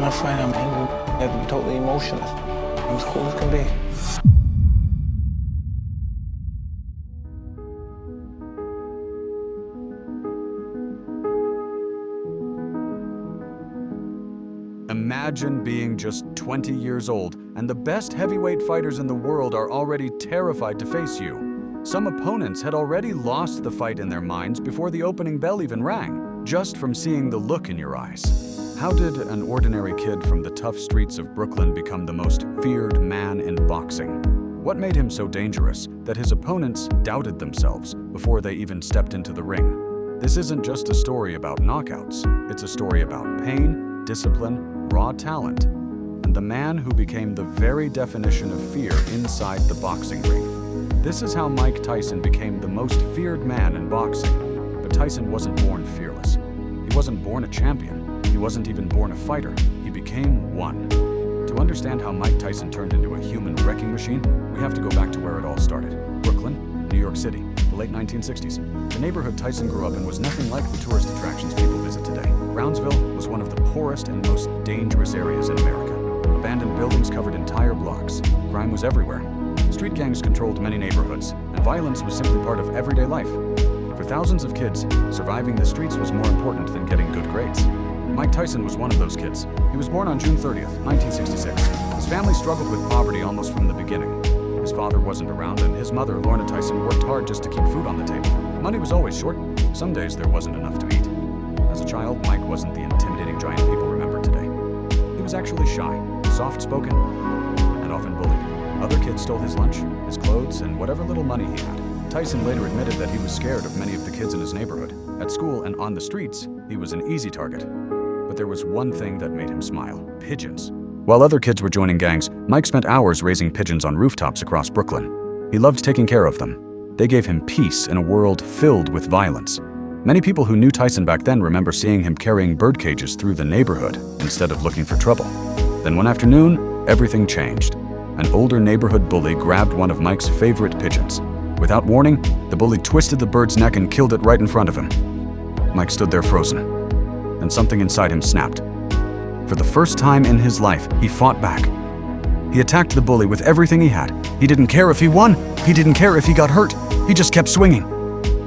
when I fight, I'm angry. I'm totally emotionless. I'm as cool as can be. Imagine being just 20 years old and the best heavyweight fighters in the world are already terrified to face you. Some opponents had already lost the fight in their minds before the opening bell even rang, just from seeing the look in your eyes. How did an ordinary kid from the tough streets of Brooklyn become the most feared man in boxing? What made him so dangerous that his opponents doubted themselves before they even stepped into the ring? This isn't just a story about knockouts. It's a story about pain, discipline, raw talent, and the man who became the very definition of fear inside the boxing ring. This is how Mike Tyson became the most feared man in boxing. But Tyson wasn't born fearless. He wasn't born a champion. He wasn't even born a fighter. He became one. To understand how Mike Tyson turned into a human wrecking machine, we have to go back to where it all started. Brooklyn, New York City, the late 1960s. The neighborhood Tyson grew up in was nothing like the tourist attractions people visit today. Brownsville was one of the poorest and most dangerous areas in America. Abandoned buildings covered entire blocks. Crime was everywhere. Street gangs controlled many neighborhoods, and violence was simply part of everyday life. For thousands of kids, surviving the streets was more important than getting good grades. Mike Tyson was one of those kids. He was born on June 30th, 1966. His family struggled with poverty almost from the beginning. His father wasn't around, and his mother, Lorna Tyson, worked hard just to keep food on the table. Money was always short. Some days there wasn't enough to eat. As a child, Mike wasn't the intimidating giant people remember today. He was actually shy, soft-spoken, and often bullied. Other kids stole his lunch, his clothes, and whatever little money he had. Tyson later admitted that he was scared of many of the kids in his neighborhood. At school and on the streets, he was an easy target. But there was one thing that made him smile: pigeons. While other kids were joining gangs, Mike spent hours raising pigeons on rooftops across Brooklyn. He loved taking care of them. They gave him peace in a world filled with violence. Many people who knew Tyson back then remember seeing him carrying bird cages through the neighborhood instead of looking for trouble. Then one afternoon, everything changed. An older neighborhood bully grabbed one of Mike's favorite pigeons. Without warning, the bully twisted the bird's neck and killed it right in front of him. Mike stood there frozen. Then something inside him snapped. For the first time in his life, he fought back. He attacked the bully with everything he had. He didn't care if he won. He didn't care if he got hurt. He just kept swinging.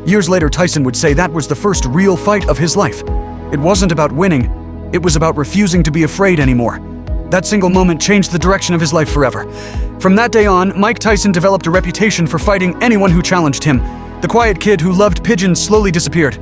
Years later, Tyson would say that was the first real fight of his life. It wasn't about winning. It was about refusing to be afraid anymore. That single moment changed the direction of his life forever. From that day on, Mike Tyson developed a reputation for fighting anyone who challenged him. The quiet kid who loved pigeons slowly disappeared.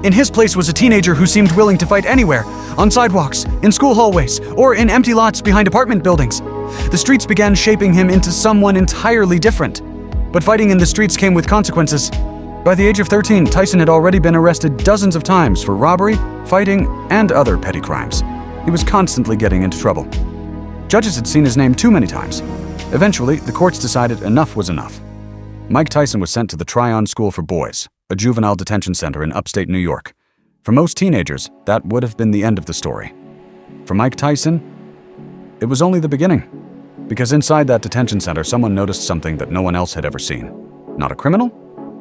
In his place was a teenager who seemed willing to fight anywhere, on sidewalks, in school hallways, or in empty lots behind apartment buildings. The streets began shaping him into someone entirely different. But fighting in the streets came with consequences. By the age of 13, Tyson had already been arrested dozens of times for robbery, fighting, and other petty crimes. He was constantly getting into trouble. Judges had seen his name too many times. Eventually, the courts decided enough was enough. Mike Tyson was sent to the Tryon School for Boys, a juvenile detention center in upstate New York. For most teenagers, that would have been the end of the story. For Mike Tyson, it was only the beginning. Because inside that detention center, someone noticed something that no one else had ever seen. Not a criminal,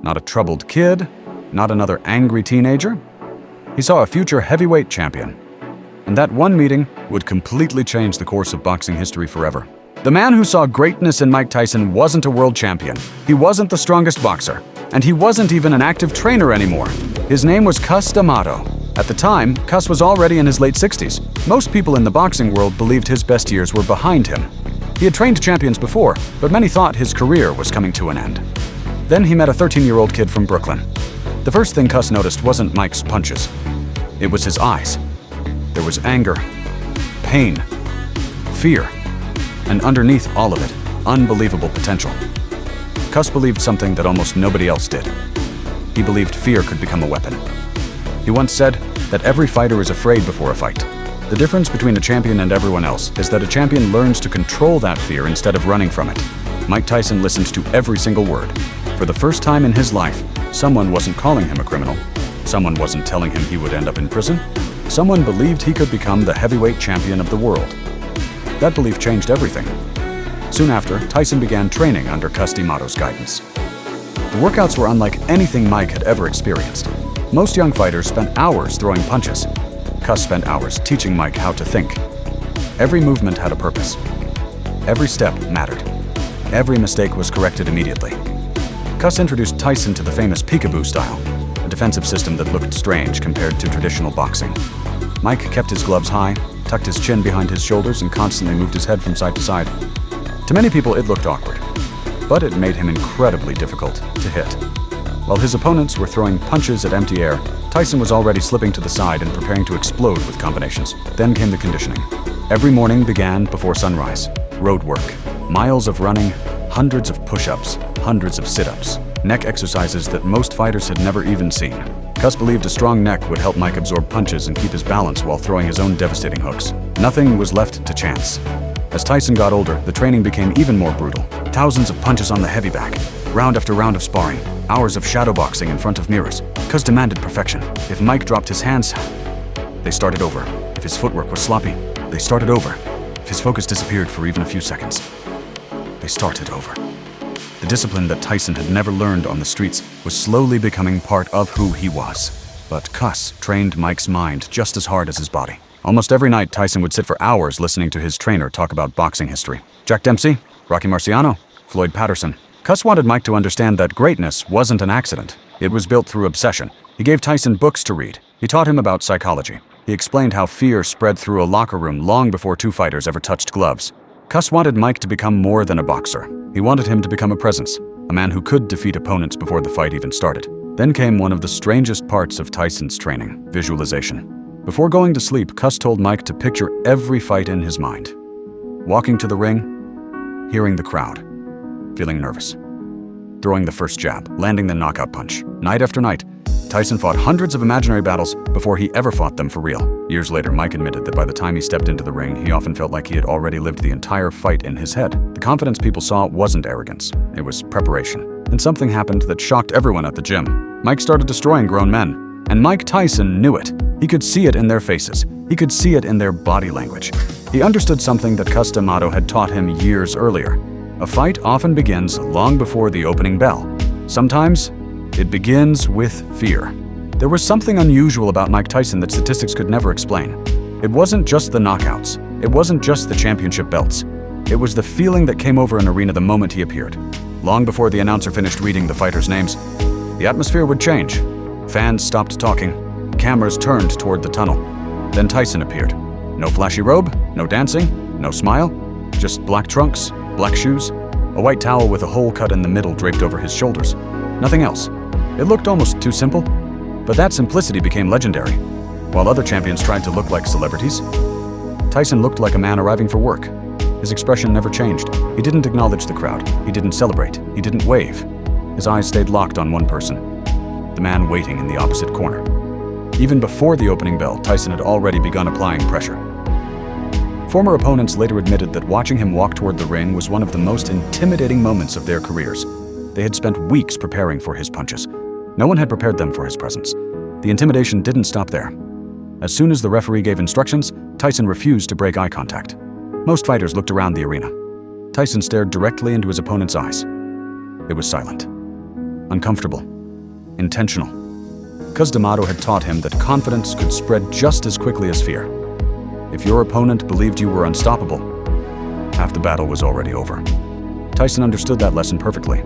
not a troubled kid, not another angry teenager. He saw a future heavyweight champion. And that one meeting would completely change the course of boxing history forever. The man who saw greatness in Mike Tyson wasn't a world champion. He wasn't the strongest boxer. And he wasn't even an active trainer anymore. His name was Cus D'Amato. At the time, Cus was already in his late 60s. Most people in the boxing world believed his best years were behind him. He had trained champions before, but many thought his career was coming to an end. Then he met a 13-year-old kid from Brooklyn. The first thing Cus noticed wasn't Mike's punches. It was his eyes. There was anger, pain, fear, and underneath all of it, unbelievable potential. Cus believed something that almost nobody else did. He believed fear could become a weapon. He once said that every fighter is afraid before a fight. The difference between a champion and everyone else is that a champion learns to control that fear instead of running from it. Mike Tyson listened to every single word. For the first time in his life, someone wasn't calling him a criminal. Someone wasn't telling him he would end up in prison. Someone believed he could become the heavyweight champion of the world. That belief changed everything. Soon after, Tyson began training under Cus D'Amato's guidance. The workouts were unlike anything Mike had ever experienced. Most young fighters spent hours throwing punches. Cus spent hours teaching Mike how to think. Every movement had a purpose. Every step mattered. Every mistake was corrected immediately. Cus introduced Tyson to the famous peekaboo style, a defensive system that looked strange compared to traditional boxing. Mike kept his gloves high, tucked his chin behind his shoulders, and constantly moved his head from side to side. To many people, it looked awkward, but it made him incredibly difficult to hit. While his opponents were throwing punches at empty air, Tyson was already slipping to the side and preparing to explode with combinations. Then came the conditioning. Every morning began before sunrise. Road work, miles of running, hundreds of push-ups, hundreds of sit-ups, neck exercises that most fighters had never even seen. Cus believed a strong neck would help Mike absorb punches and keep his balance while throwing his own devastating hooks. Nothing was left to chance. As Tyson got older, the training became even more brutal. Thousands of punches on the heavy back, round after round of sparring, hours of shadowboxing in front of mirrors. Cus demanded perfection. If Mike dropped his hands, they started over. If his footwork was sloppy, they started over. If his focus disappeared for even a few seconds, they started over. The discipline that Tyson had never learned on the streets was slowly becoming part of who he was. But Cus trained Mike's mind just as hard as his body. Almost every night, Tyson would sit for hours listening to his trainer talk about boxing history. Jack Dempsey, Rocky Marciano, Floyd Patterson. Cus wanted Mike to understand that greatness wasn't an accident. It was built through obsession. He gave Tyson books to read. He taught him about psychology. He explained how fear spread through a locker room long before two fighters ever touched gloves. Cus wanted Mike to become more than a boxer. He wanted him to become a presence, a man who could defeat opponents before the fight even started. Then came one of the strangest parts of Tyson's training, visualization. Before going to sleep, Cus told Mike to picture every fight in his mind. Walking to the ring, hearing the crowd, feeling nervous, throwing the first jab, landing the knockout punch. Night after night, Tyson fought hundreds of imaginary battles before he ever fought them for real. Years later, Mike admitted that by the time he stepped into the ring, he often felt like he had already lived the entire fight in his head. The confidence people saw wasn't arrogance, it was preparation. And something happened that shocked everyone at the gym. Mike started destroying grown men, and Mike Tyson knew it. He could see it in their faces. He could see it in their body language. He understood something that Cus D'Amato had taught him years earlier. A fight often begins long before the opening bell. Sometimes, it begins with fear. There was something unusual about Mike Tyson that statistics could never explain. It wasn't just the knockouts. It wasn't just the championship belts. It was the feeling that came over an arena the moment he appeared. Long before the announcer finished reading the fighters' names, the atmosphere would change. Fans stopped talking. Cameras turned toward the tunnel. Then Tyson appeared. No flashy robe, no dancing, no smile, just black trunks, black shoes, a white towel with a hole cut in the middle draped over his shoulders. Nothing else. It looked almost too simple, but that simplicity became legendary. While other champions tried to look like celebrities, Tyson looked like a man arriving for work. His expression never changed. He didn't acknowledge the crowd. He didn't celebrate. He didn't wave. His eyes stayed locked on one person, the man waiting in the opposite corner. Even before the opening bell, Tyson had already begun applying pressure. Former opponents later admitted that watching him walk toward the ring was one of the most intimidating moments of their careers. They had spent weeks preparing for his punches. No one had prepared them for his presence. The intimidation didn't stop there. As soon as the referee gave instructions, Tyson refused to break eye contact. Most fighters looked around the arena. Tyson stared directly into his opponent's eyes. It was silent, uncomfortable, intentional. Cus D'Amato had taught him that confidence could spread just as quickly as fear. If your opponent believed you were unstoppable, half the battle was already over. Tyson understood that lesson perfectly.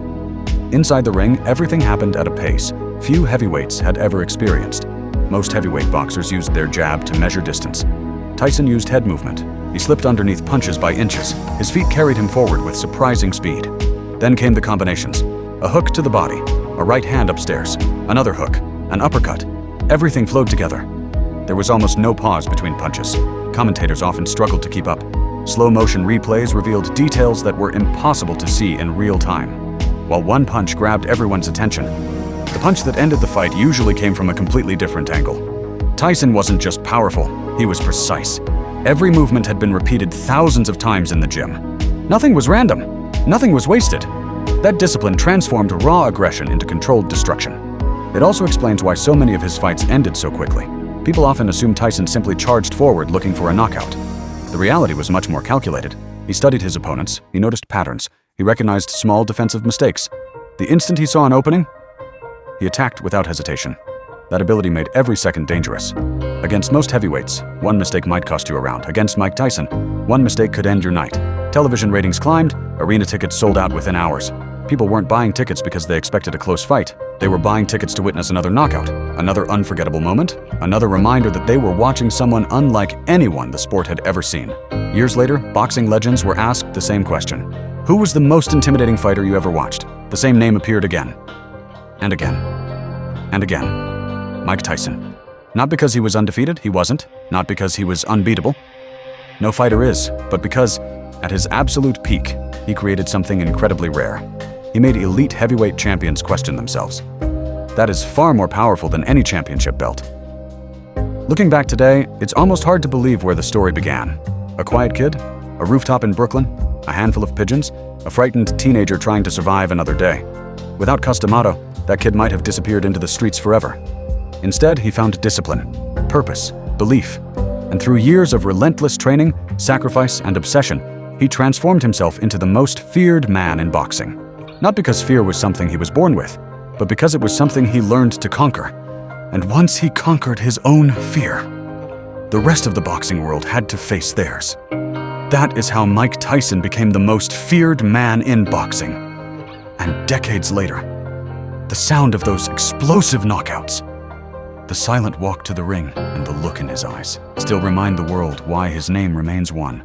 Inside the ring, everything happened at a pace few heavyweights had ever experienced. Most heavyweight boxers used their jab to measure distance. Tyson used head movement. He slipped underneath punches by inches. His feet carried him forward with surprising speed. Then came the combinations. A hook to the body, a right hand upstairs, another hook, an uppercut. Everything flowed together. There was almost no pause between punches. Commentators often struggled to keep up. Slow motion replays revealed details that were impossible to see in real time. While one punch grabbed everyone's attention, the punch that ended the fight usually came from a completely different angle. Tyson wasn't just powerful, he was precise. Every movement had been repeated thousands of times in the gym. Nothing was random. Nothing was wasted. That discipline transformed raw aggression into controlled destruction. It also explains why so many of his fights ended so quickly. People often assume Tyson simply charged forward looking for a knockout. The reality was much more calculated. He studied his opponents, he noticed patterns, he recognized small defensive mistakes. The instant he saw an opening, he attacked without hesitation. That ability made every second dangerous. Against most heavyweights, one mistake might cost you a round. Against Mike Tyson, one mistake could end your night. Television ratings climbed, arena tickets sold out within hours. People weren't buying tickets because they expected a close fight. They were buying tickets to witness another knockout, another unforgettable moment, another reminder that they were watching someone unlike anyone the sport had ever seen. Years later, boxing legends were asked the same question. Who was the most intimidating fighter you ever watched? The same name appeared again, and again, and again. Mike Tyson. Not because he was undefeated, he wasn't. Not because he was unbeatable. No fighter is, but because, at his absolute peak, he created something incredibly rare. He made elite heavyweight champions question themselves. That is far more powerful than any championship belt. Looking back today, it's almost hard to believe where the story began. A quiet kid, a rooftop in Brooklyn, a handful of pigeons, a frightened teenager trying to survive another day. Without Customato, that kid might have disappeared into the streets forever. Instead, he found discipline, purpose, belief, and through years of relentless training, sacrifice, and obsession, he transformed himself into the most feared man in boxing. Not because fear was something he was born with, but because it was something he learned to conquer. And once he conquered his own fear, the rest of the boxing world had to face theirs. That is how Mike Tyson became the most feared man in boxing. And decades later, the sound of those explosive knockouts, the silent walk to the ring, and the look in his eyes still remind the world why his name remains one.